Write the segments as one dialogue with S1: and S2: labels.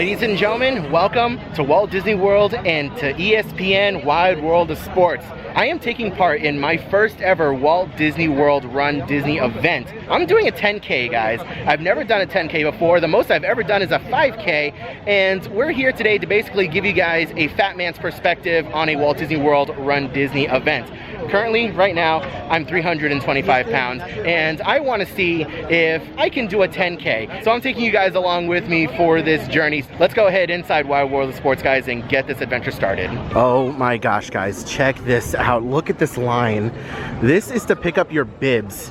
S1: Ladies and gentlemen, welcome to Walt Disney World and to ESPN Wide World of Sports. I am taking part in my first ever Walt Disney World Run Disney event. I'm doing a 10K, guys. I've never done a 10K before. The most I've ever done is a 5K, and we're here today to basically give you guys a fat man's perspective on a Walt Disney World Run Disney event. Currently, right now, I'm 325 pounds, and I want to see if I can do a 10K. So I'm taking you guys along with me for this journey. Let's go ahead inside Wide World of Sports, guys, and get this adventure started. Oh my gosh, guys, check this out. Look at this line. This is to pick up your bibs.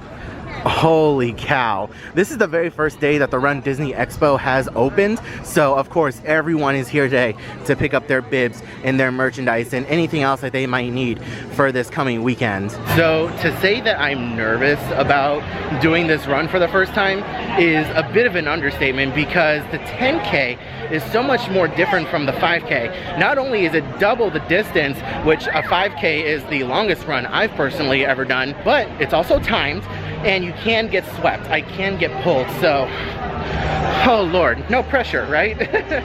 S1: Holy cow. This is the very first day that the Run Disney Expo has opened, so of course everyone is here today to pick up their bibs and their merchandise and anything else that they might need for this coming weekend. So to say that I'm nervous about doing this run for the first time is a bit of an understatement, because the 10K is so much more different from the 5K. Not only is it double the distance, which a 5K is the longest run I've personally ever done, but it's also timed, and you can get swept. I can get pulled, so oh lord, no pressure, right?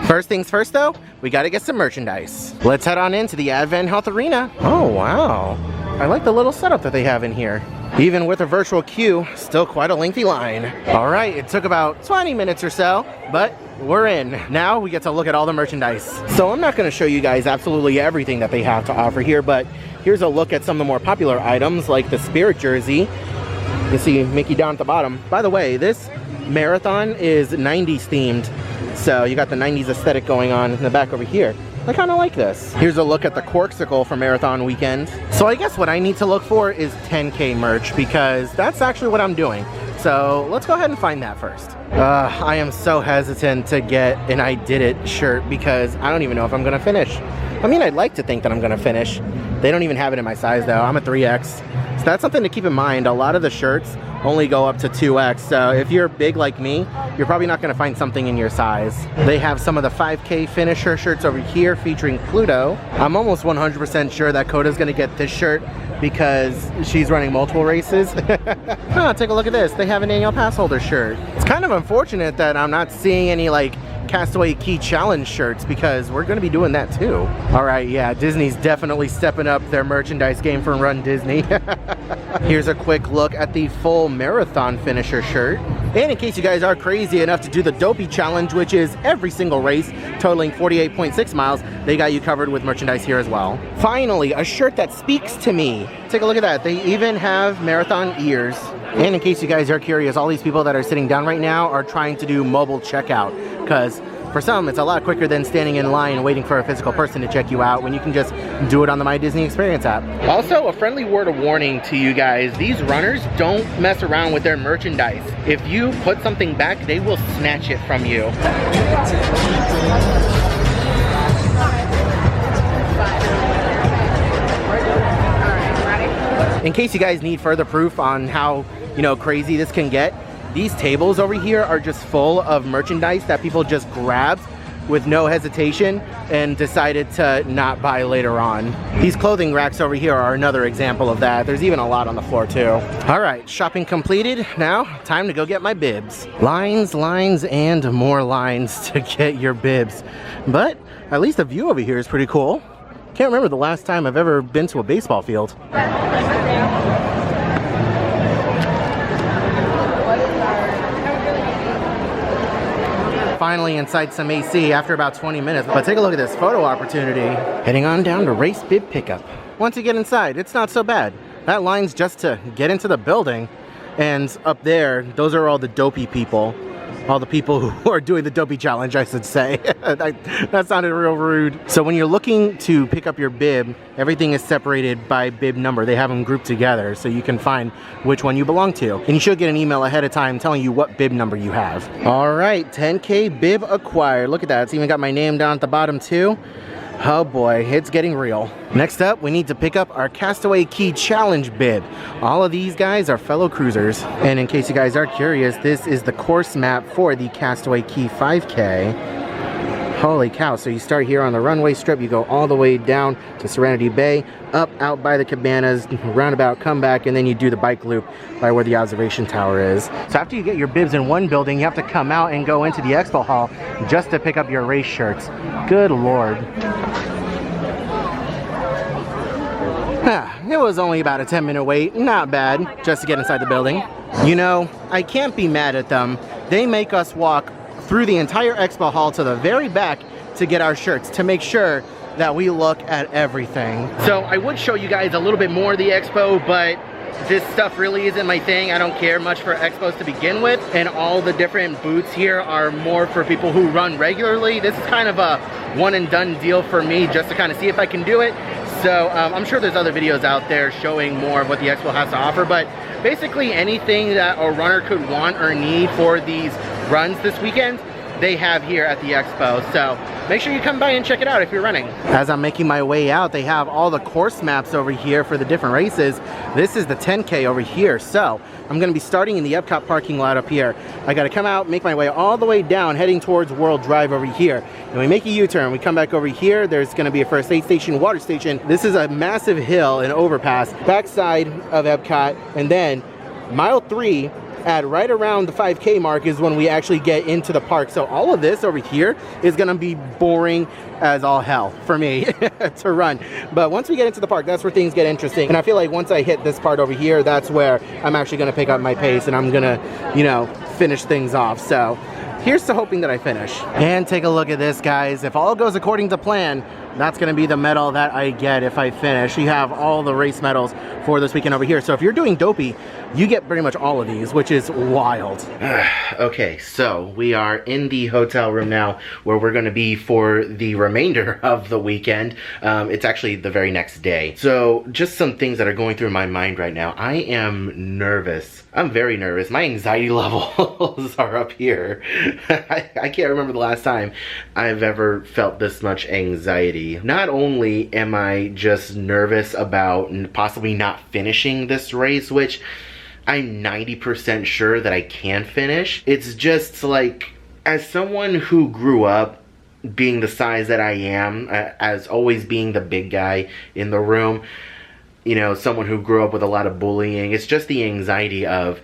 S1: First things first though, we gotta get some merchandise. Let's head on into the Advent Health Arena. Oh wow, I like the little setup that they have in here. Even with a virtual queue, still quite a lengthy line. All right, it took about 20 minutes or so, but we're in. Now we get to look at all the merchandise. So I'm not gonna show you guys absolutely everything that they have to offer here, but here's a look at some of the more popular items like the Spirit jersey. You see Mickey down at the bottom. By the way, this marathon is 90s themed, so you got the 90s aesthetic going on in the back over here. I kind of like this. Here's a look at the Corksicle for Marathon Weekend. So I guess what I need to look for is 10K merch, because that's actually what I'm doing. So let's go ahead and find that first. I am so hesitant to get an I Did It shirt because I don't even know if I'm gonna finish. I mean, I'd like to think that I'm gonna finish. They don't even have it in my size though. I'm a 3X. So that's something to keep in mind. A lot of the shirts only go up to 2X. So if you're big like me, you're probably not gonna find something in your size. They have some of the 5K finisher shirts over here featuring Pluto. I'm almost 100% sure that Coda's gonna get this shirt because she's running multiple races. Oh, take a look at this. They have an annual pass holder shirt. It's kind of unfortunate that I'm not seeing any like Castaway Key Challenge shirts, because we're going to be doing that too. All right, yeah, Disney's definitely stepping up their merchandise game for Run Disney. Here's a quick look at the full marathon finisher shirt. And in case you guys are crazy enough to do the Dopey Challenge, which is every single race totaling 48.6 miles, they got you covered with merchandise here as well. Finally, a shirt that speaks to me. Take a look at that. They even have marathon ears. And in case you guys are curious, all these people that are sitting down right now are trying to do mobile checkout, because for some, it's a lot quicker than standing in line waiting for a physical person to check you out when you can just do it on the My Disney Experience app. Also, a friendly word of warning to you guys. These runners don't mess around with their merchandise. If you put something back, they will snatch it from you. In case you guys need further proof on how, crazy this can get, these tables over here are just full of merchandise that people just grabbed with no hesitation and decided to not buy later on. These clothing racks over here are another example of that. There's even a lot on the floor too. All right, shopping completed. Now, time to go get my bibs. Lines, lines, and more lines to get your bibs. But at least the view over here is pretty cool. Can't remember the last time I've ever been to a baseball field. Finally inside some AC after about 20 minutes. But take a look at this photo opportunity. Heading on down to race bib pickup. Once you get inside, it's not so bad. That line's just to get into the building. And up there, those are all the dopey people. All the people who are doing the Dopey Challenge, I should say. That sounded real rude. So when you're looking to pick up your bib, everything is separated by bib number. They have them grouped together so you can find which one you belong to. And you should get an email ahead of time telling you what bib number you have. All right, 10K bib acquired. Look at that, it's even got my name down at the bottom too. Oh boy, it's getting real. Next up, we need to pick up our Castaway Key Challenge bib. All of these guys are fellow cruisers. And in case you guys are curious, this is the course map for the Castaway Key 5K. Holy cow, so you start here on the runway strip, you go all the way down to Serenity Bay, up out by the cabanas, roundabout, come back, and then you do the bike loop by where the observation tower is. So after you get your bibs in one building, you have to come out and go into the expo hall just to pick up your race shirts. Good lord. It was only about a 10-minute wait, not bad, just to get inside the building. You know, I can't be mad at them. They make us walk through the entire expo hall to the very back to get our shirts, to make sure that we look at everything. So I would show you guys a little bit more of the expo, but this stuff really isn't my thing. I don't care much for expos to begin with, and all the different booths here are more for people who run regularly. This is kind of a one and done deal for me, just to kind of see if I can do it. So I'm sure there's other videos out there showing more of what the expo has to offer, but basically anything that a runner could want or need for these runs this weekend, they have here at the expo. So make sure you come by and check it out if you're running. As I'm making my way out, they have all the course maps over here for the different races. This is the 10K over here. So I'm gonna be starting in the Epcot parking lot up here. I gotta come out, make my way all the way down, heading towards World Drive over here. And we make a U-turn, we come back over here, there's gonna be a first aid station, water station. This is a massive hill and overpass, backside of Epcot, and then mile 3 at right around the 5K mark is when we actually get into the park. So all of this over here is gonna be boring as all hell for me to run. But once we get into the park, that's where things get interesting. And I feel like once I hit this part over here, that's where I'm actually gonna pick up my pace and I'm gonna, you know, finish things off. So here's to hoping that I finish. And take a look at this, guys. If all goes according to plan, that's gonna be the medal that I get if I finish. You have all the race medals for this weekend over here. So if you're doing dopey, you get pretty much all of these, which is wild. Okay, so we are in the hotel room now where we're gonna be for the remainder of the weekend. It's actually the very next day. So just some things that are going through my mind right now. I am nervous. I'm very nervous. My anxiety levels are up here. I can't remember the last time I've ever felt this much anxiety. Not only am I just nervous about possibly not finishing this race, which I'm 90% sure that I can finish. It's just like, as someone who grew up being the size that I am, as always being the big guy in the room, you know, someone who grew up with a lot of bullying, it's just the anxiety of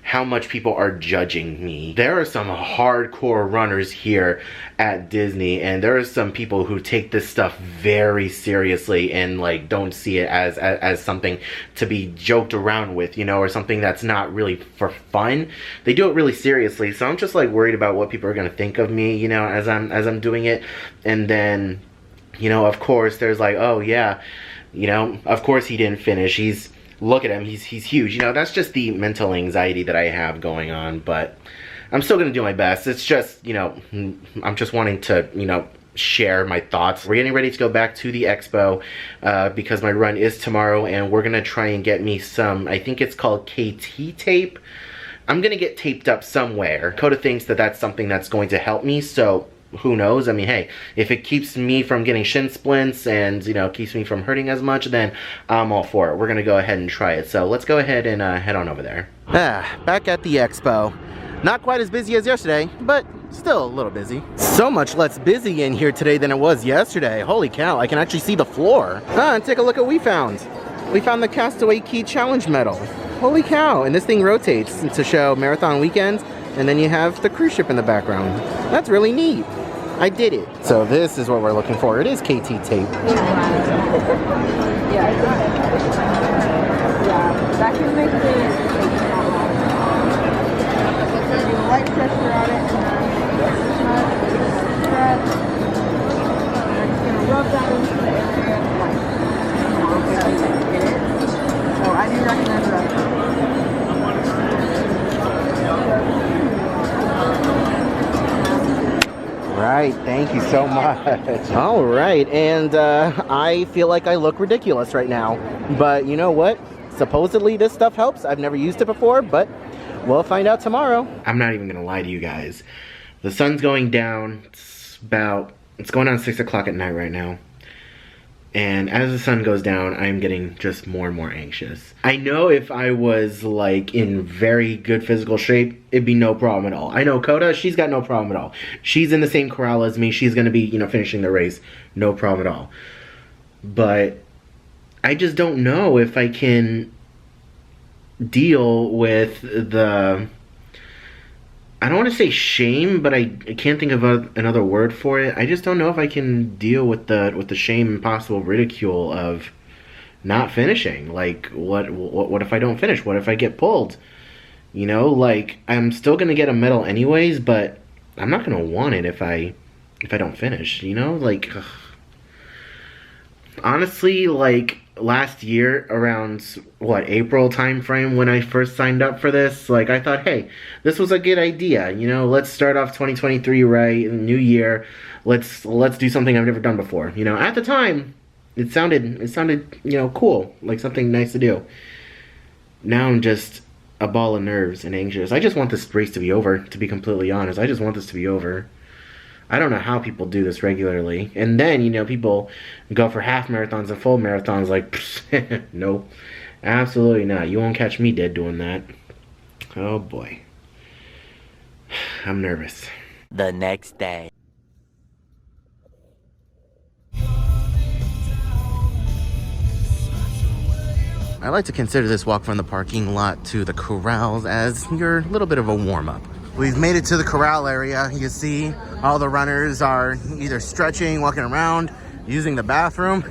S1: how much people are judging me. There are some hardcore runners here at Disney, and there are some people who take this stuff very seriously and like don't see it as something to be joked around with, you know, or something that's not really for fun. They do it really seriously. So I'm just like worried about what people are gonna think of me, you know, as I'm doing it. And then, you know, of course there's like, oh yeah, you know, of course he didn't finish. Look at him, he's huge. You know, that's just the mental anxiety that I have going on, but I'm still gonna do my best. It's just, you know, I'm just wanting to, you know, share my thoughts. We're getting ready to go back to the expo because my run is tomorrow, and we're gonna try and get me some, I think it's called KT tape. I'm gonna get taped up somewhere. Coda thinks that that's something that's going to help me, so who knows? I mean, hey, if it keeps me from getting shin splints and, you know, keeps me from hurting as much, then I'm all for it. We're gonna go ahead and try it. So let's go ahead and head on over there. Back at the expo. Not quite as busy as yesterday, but still a little busy. So much less busy in here today than it was yesterday. Holy cow, I can actually see the floor. And take a look at what we found. We found the Castaway Key Challenge medal. Holy cow, and this thing rotates to show marathon weekends, and then you have the cruise ship in the background. That's really neat. I did it. So this is what we're looking for. It is KT tape.
S2: That can make the light pressure on it, and I'm just going to rub that into the area. So I do recommend that.
S1: Right, thank you so much. All right, and I feel like I look ridiculous right now, but you know what? Supposedly this stuff helps. I've never used it before, but we'll find out tomorrow. I'm not even gonna lie to you guys. The sun's going down. It's going on 6 o'clock at night right now. And as the sun goes down, I'm getting just more and more anxious. I know if I was like in very good physical shape, it'd be no problem at all. I know Coda, she's got no problem at all. She's in the same corral as me. She's gonna be, you know, finishing the race. No problem at all. But I just don't know if I can deal with the, I don't want to say shame, but I can't think of another word for it. I just don't know if I can deal with the shame and possible ridicule of not finishing. Like, what if I don't finish? What if I get pulled? You know, like, I'm still gonna get a medal anyways, but I'm not gonna want it if I don't finish. You know, like, ugh. Honestly, like, last year around what, April time frame when I first signed up for this, like, I thought, hey, this was a good idea, you know, let's start off 2023 right, new year, let's do something I've never done before. You know, at the time it sounded, you know, cool, like something nice to do. Now I'm just a ball of nerves and anxious. I just want this race to be over, to be completely honest. I just want this to be over. I don't know how people do this regularly. And then, you know, people go for half marathons and full marathons like, no, absolutely not. You won't catch me dead doing that. Oh boy. I'm nervous.
S3: The next day.
S1: I like to consider this walk from the parking lot to the corrals as your little bit of a warm-up. We've made it to the corral area. You see all the runners are either stretching, walking around, using the bathroom.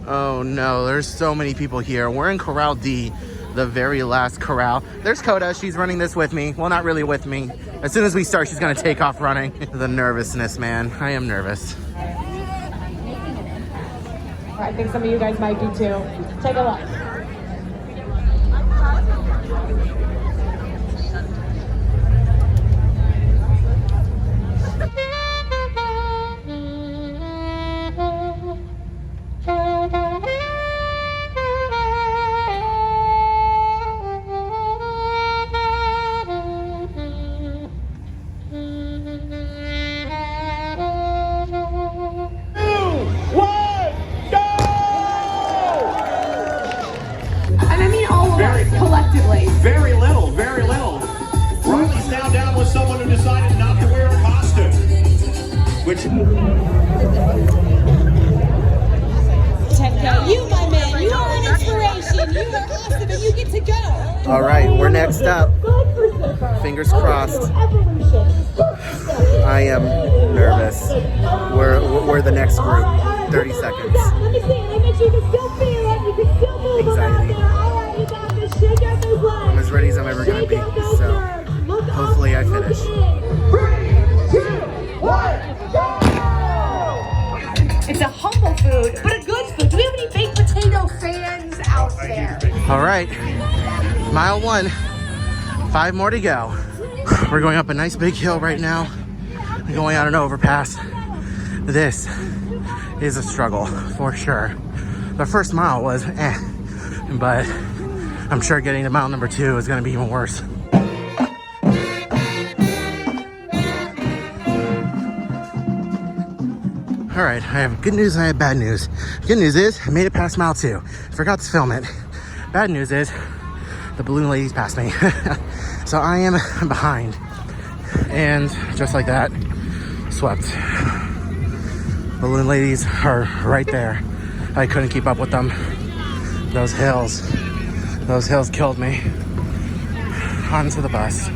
S1: Oh no, there's so many people here. We're in Corral D, the very last corral. There's Coda, she's running this with me. Well, not really with me. As soon as we start, she's gonna take off running. The nervousness, man. I am nervous.
S2: I think some of you guys might be too. Take a look. Collectively.
S4: Very little, very little. Riley's now down with someone who decided not to wear a costume. Which...
S2: Techno, you, my man, you are an inspiration. You are awesome and you get to go.
S1: All right, we're next up. Fingers crossed. I am nervous. We're the next group. 30 seconds. Anxiety. I'm as ready as I'm ever gonna be, so hopefully I finish.
S4: 3, 2, 1, go!
S2: It's a humble food, but a good food. Do we have any baked potato fans out there?
S1: All right, mile 1, 5 more to go. We're going up a nice big hill right now. We're going on an overpass. This is a struggle for sure. The first mile was but I'm sure getting to mile number 2 is going to be even worse. All right, I have good news and I have bad news. Good news is I made it past mile 2. Forgot to film it. Bad news is the balloon ladies passed me. So I am behind. And just like that, swept. Balloon ladies are right there. I couldn't keep up with them. Those hills killed me. Onto the bus.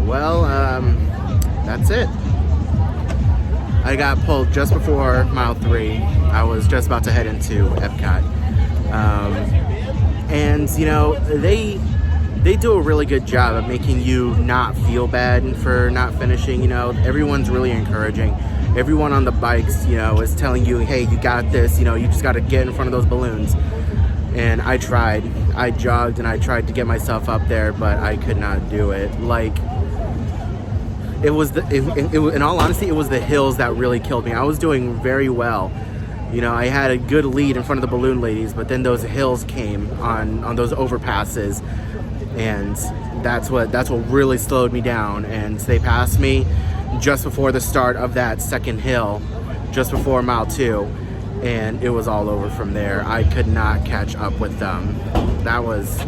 S1: Well, that's it. I got pulled just before mile 3. I was just about to head into Epcot. And you know, they do a really good job of making you not feel bad for not finishing. You know, everyone's really encouraging. Everyone on the bikes, you know, is telling you, hey, you got this, you know, you just got to get in front of those balloons. And I tried. I jogged and I tried to get myself up there, but I could not do it. Like, it was in all honesty, it was the hills that really killed me. I was doing very well. You know, I had a good lead in front of the balloon ladies, but then those hills came on those overpasses. And That's what really slowed me down. And they passed me just before the start of that second hill, just before mile 2, and it was all over from there. I could not catch up with them. That was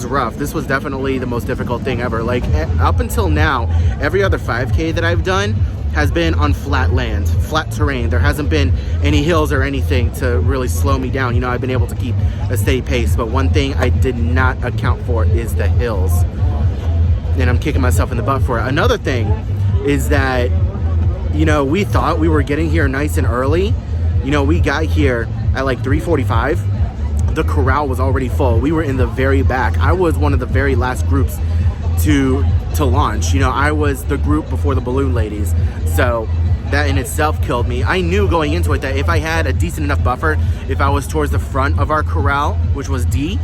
S1: rough. This was definitely the most difficult thing ever. Like, up until now, every other 5K that I've done has been on flat land, flat terrain. There hasn't been any hills or anything to really slow me down. You know, I've been able to keep a steady pace, but one thing I did not account for is the hills. And I'm kicking myself in the butt for it. Another thing is that, you know, we thought we were getting here nice and early. You know, we got here at like 3:45. The corral was already full. We were in the very back. I was one of the very last groups to launch. You know, I was the group before the balloon ladies. So that in itself killed me. I knew going into it that if I had a decent enough buffer, if I was towards the front of our corral, which was D,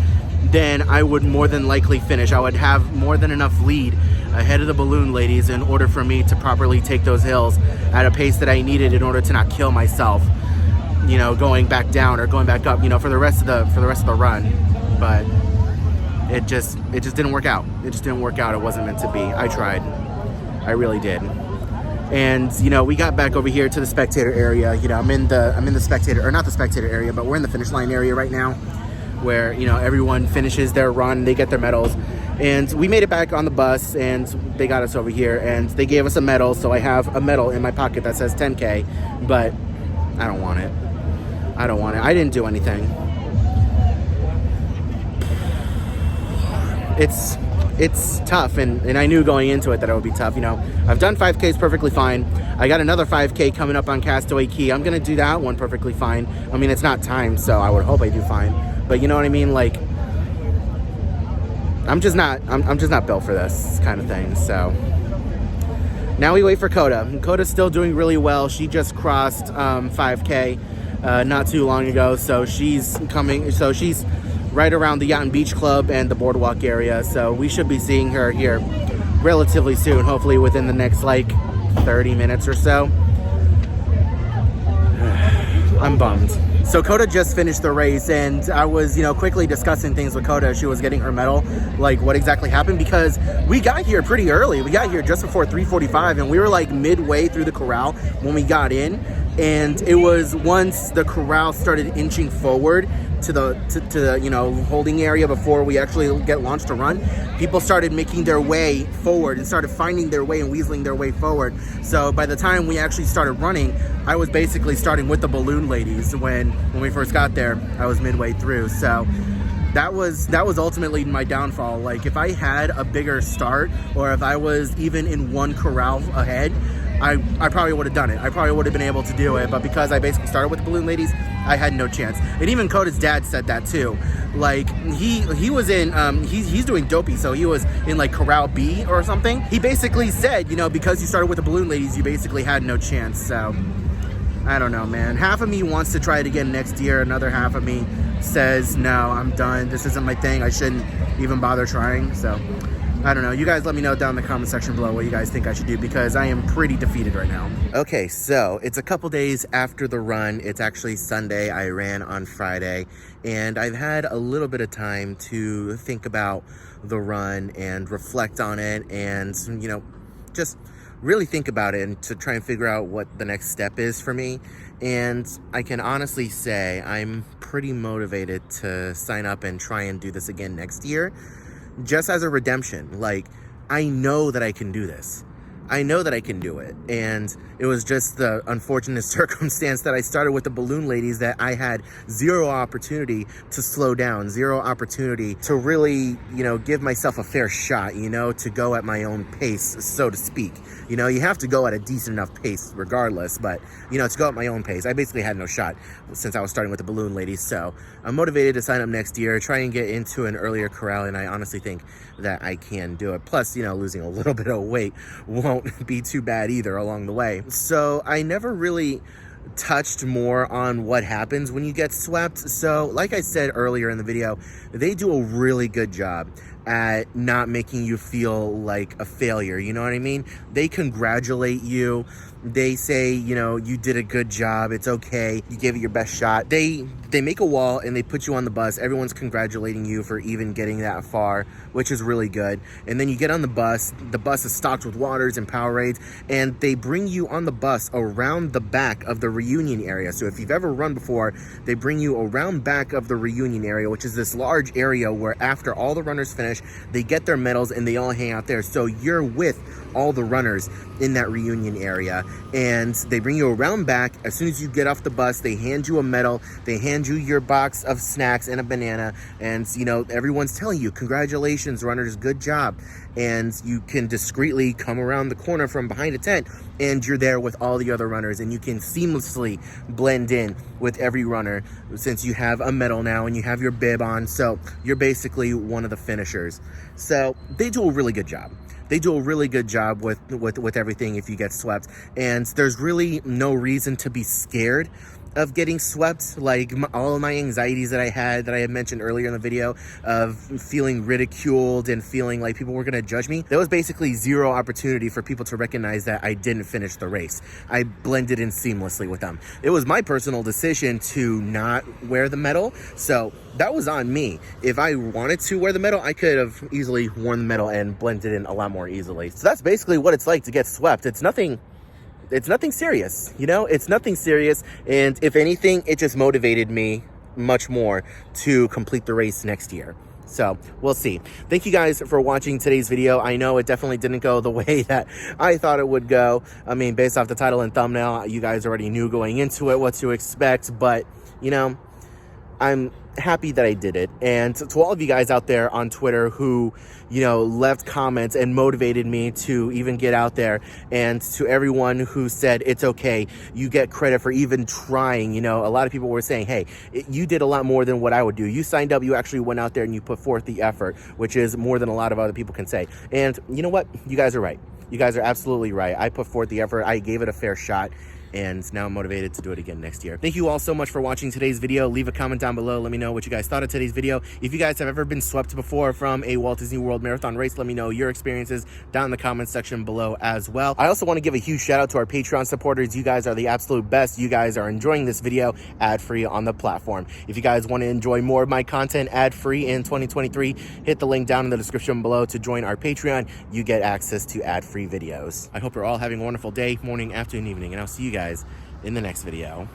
S1: then I would more than likely finish. I would have more than enough lead ahead of the balloon ladies in order for me to properly take those hills at a pace that I needed in order to not kill myself, you know, going back down or going back up, you know, for the rest of the run. But it just didn't work out. It just didn't work out. It wasn't meant to be. I tried. I really did. And, you know, we got back over here to the spectator area. You know, I'm in the spectator, or not the spectator area, but we're in the finish line area right now, where, you know, everyone finishes their run, they get their medals. And we made it back on the bus, and they got us over here, and they gave us a medal. So I have a medal in my pocket that says 10K, but I don't want it. I don't want it. I didn't do anything. It's tough, and I knew going into it that it would be tough. You know, I've done 5Ks perfectly fine. I got another 5K coming up on Castaway Key. I'm gonna do that one perfectly fine. I mean, it's not timed, so I would hope I do fine. But you know what I mean? Like, I'm just not built for this kind of thing. So now we wait for Coda. Coda's still doing really well. She just crossed 5K not too long ago, so she's coming. So she's right around the Yacht and Beach Club and the Boardwalk area. So we should be seeing her here relatively soon, hopefully within the next like 30 minutes or so. I'm bummed. So Coda just finished the race, and I was, you know, quickly discussing things with Coda as she was getting her medal, like what exactly happened, because we got here pretty early. We got here just before 3:45, and we were like midway through the corral when we got in. And it was once the corral started inching forward to the you know, holding area before we actually get launched to run, people started making their way forward and started finding their way and weaseling their way forward. So by the time we actually started running, I was basically starting with the balloon ladies. When we first got there, I was midway through. So that was ultimately my downfall. Like, if I had a bigger start, or if I was even in one corral ahead, I probably would have done it. I probably would have been able to do it, but because I basically started with the balloon ladies, I had no chance. And even Coda's dad said that too. Like, he was in, he's doing dopey, so he was in like corral B or something. He basically said, you know, because you started with the balloon ladies, you basically had no chance. So I don't know, man. Half of me wants to try it again next year. Another half of me says, no, I'm done. This isn't my thing. I shouldn't even bother trying. So I don't know. You guys let me know down in the comment section below what you guys think I should do, because I am pretty defeated right now. Okay, so it's a couple days after the run. It's actually Sunday. I ran on Friday, and I've had a little bit of time to think about the run and reflect on it, and, you know, just really think about it and to try and figure out what the next step is for me. And I can honestly say I'm pretty motivated to sign up and try and do this again next year, just as a redemption. Like, I know that I can do this. I know that I can do it. And it was just the unfortunate circumstance that I started with the balloon ladies, that I had zero opportunity to slow down, zero opportunity to really, you know, give myself a fair shot, you know, to go at my own pace, so to speak. You know, you have to go at a decent enough pace regardless, but, you know, to go at my own pace, I basically had no shot since I was starting with the balloon ladies. So I'm motivated to sign up next year, try and get into an earlier corral, and I honestly think that I can do it. Plus, you know, losing a little bit of weight won't be too bad either along the way. So I never really touched more on what happens when you get swept. So like I said earlier in the video, they do a really good job at not making you feel like a failure. You know what I mean? They congratulate you. They say, you know, you did a good job. It's okay. You gave it your best shot. They make a wall and they put you on the bus. Everyone's congratulating you for even getting that far, which is really good. And then you get on the bus. The bus is stocked with waters and Powerades, and they bring you on the bus around the back of the reunion area. So if you've ever run before, they bring you around back of the reunion area, which is this large area where after all the runners finish, they get their medals and they all hang out there. So you're with all the runners in that reunion area, and they bring you around back. As soon as you get off the bus, they hand you a medal, they hand you your box of snacks and a banana, and you know, everyone's telling you, congratulations runners, good job. And you can discreetly come around the corner from behind a tent, and you're there with all the other runners, and you can seamlessly blend in with every runner since you have a medal now and you have your bib on. So you're basically one of the finishers. So they do a really good job. They do a really good job with everything if you get swept. And there's really no reason to be scared of getting swept. Like all of my anxieties that I had mentioned earlier in the video of feeling ridiculed and feeling like people were going to judge me, there was basically zero opportunity for people to recognize that I didn't finish the race. I blended in seamlessly with them. It was my personal decision to not wear the medal, so that was on me. If I wanted to wear the medal, I could have easily worn the medal and blended in a lot more easily. So that's basically what it's like to get swept. It's nothing serious, you know? It's nothing serious, and if anything, it just motivated me much more to complete the race next year. So we'll see. Thank you guys for watching today's video. I know it definitely didn't go the way that I thought it would go. I mean, based off the title and thumbnail, you guys already knew going into it what to expect, but you know, I'm happy that I did it. And to all of you guys out there on Twitter who, you know, left comments and motivated me to even get out there, and to everyone who said it's okay, you get credit for even trying. You know, a lot of people were saying, hey, you did a lot more than what I would do. You signed up, you actually went out there and you put forth the effort, which is more than a lot of other people can say. And you know what? You guys are right. You guys are absolutely right. I put forth the effort. I gave it a fair shot, and now I'm motivated to do it again next year. Thank you all so much for watching today's video. Leave a comment down below. Let me know what you guys thought of today's video. If you guys have ever been swept before from a Walt Disney World Marathon race, let me know your experiences down in the comments section below as well. I also want to give a huge shout out to our Patreon supporters. You guys are the absolute best. You guys are enjoying this video ad-free on the platform. If you guys want to enjoy more of my content ad-free in 2023, hit the link down in the description below to join our Patreon. You get access to ad-free videos. I hope you're all having a wonderful day, morning, afternoon, evening, and I'll see you guys in the next video.